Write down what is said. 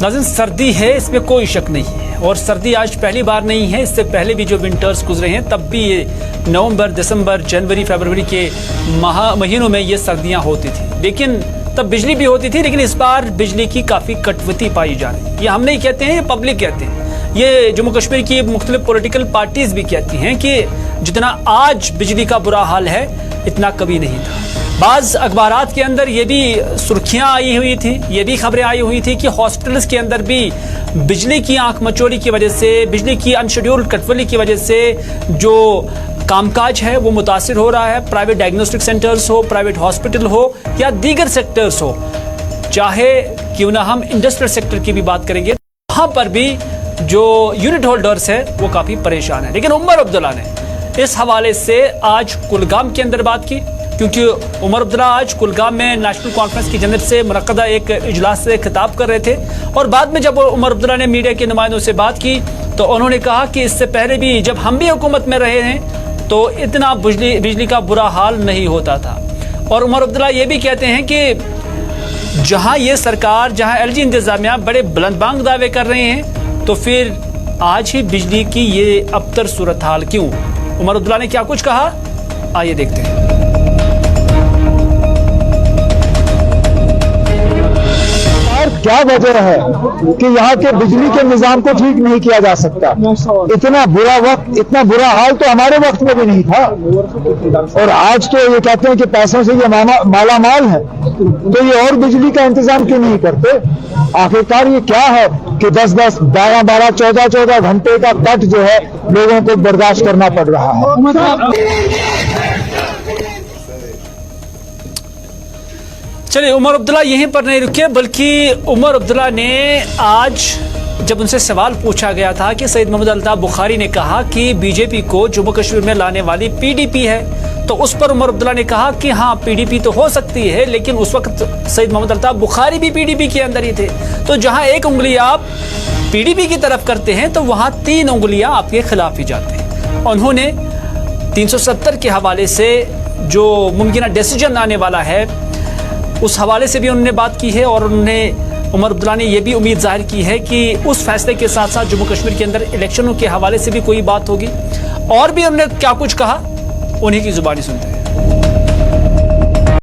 नाज़रीन, सर्दी है, इसमें कोई शक नहीं है, और सर्दी आज पहली बार नहीं है। इससे पहले भी जो विंटर्स गुजरे हैं तब भी ये नवंबर, दिसंबर, जनवरी, फरवरी के महीनों में ये सर्दियां होती थी, लेकिन तब बिजली भी होती थी। लेकिन इस बार बिजली की काफ़ी कटौती पाई जा रही है। ये हम नहीं कहते हैं, ये पब्लिक कहते हैं, ये जम्मू कश्मीर की मुख्तलिफ पॉलिटिकल पार्टीज भी कहती हैं कि जितना आज बिजली का बुरा हाल है इतना कभी नहीं था। बाज़ अखबारात के अंदर ये भी सुर्खियां आई हुई थी, ये भी खबरें आई हुई थी कि हॉस्पिटल्स के अंदर भी बिजली की आंख मचोड़ी की वजह से, बिजली की अनशेड्यूल्ड कटौती की वजह से जो कामकाज है वो मुतासिर हो रहा है। प्राइवेट डायग्नोस्टिक सेंटर्स हो, प्राइवेट हॉस्पिटल हो या दीगर सेक्टर्स हो, चाहे क्यों ना हम इंडस्ट्रियल सेक्टर की भी बात करेंगे, वहां पर भी जो यूनिट होल्डर्स है वो काफी परेशान है। लेकिन उमर अब्दुल्ला ने इस हवाले से आज कुलगाम के अंदर बात की, क्योंकि उमर अब्दुल्ला आज कुलगाम में नेशनल कॉन्फ्रेंस की जनिब से मुनक्कदा एक इजलास से खिताब कर रहे थे। और बाद में जब उमर अब्दुल्ला ने मीडिया के नुमाइंदों से बात की तो उन्होंने कहा कि इससे पहले भी जब हम भी हुकूमत में रहे हैं तो इतना बिजली का बुरा हाल नहीं होता था। और उमर अब्दुल्ला ये भी कहते हैं कि जहां ये सरकार, जहां एलजी इंतजामिया बड़े बुलंदबांग दावे कर रहे हैं तो फिर आज ही बिजली की ये अबतर सूरत हाल क्यों? उमर अब्दुल्ला ने क्या कुछ कहा, आइए देखते हैं। क्या वजह है कि यहाँ के बिजली के निजाम को ठीक नहीं किया जा सकता? इतना बुरा वक्त, इतना बुरा हाल तो हमारे वक्त में भी नहीं था। और आज तो ये कहते हैं कि पैसों से ये माला माल है, तो ये और बिजली का इंतजाम क्यों नहीं करते? आखिरकार ये क्या है कि 10-10, 12-12, 14-14 घंटे का कट जो है लोगों को बर्दाश्त करना पड़ रहा है। चलिए, उमर अब्दुल्ला यहीं पर नहीं रुके, बल्कि उमर अब्दुल्ला ने आज जब उनसे सवाल पूछा गया था कि सईद मोहम्मद अल्ताफ बुखारी ने कहा कि बीजेपी को जम्मू कश्मीर में लाने वाली पीडीपी है, तो उस पर उमर अब्दुल्ला ने कहा कि हाँ पीडीपी तो हो सकती है, लेकिन उस वक्त सईद मोहम्मद अल्ताफ बुखारी भी पीडीपी के अंदर ही थे। तो जहाँ एक उंगली आप पीडीपी की तरफ करते हैं तो वहाँ 3 उंगलियां आपके खिलाफ ही जाते हैं। उन्होंने 370 के हवाले से जो मुमकिन डिसीजन आने वाला है उस हवाले से भी उन्होंने बात की है, और उन्होंने उमर अब्दुल्ला ने यह भी उम्मीद जाहिर की है कि उस फैसले के साथ साथ जम्मू कश्मीर के अंदर इलेक्शनों के हवाले से भी कोई बात होगी। और भी उन्होंने क्या कुछ कहा, उन्हीं की जुबानी सुनते हैं।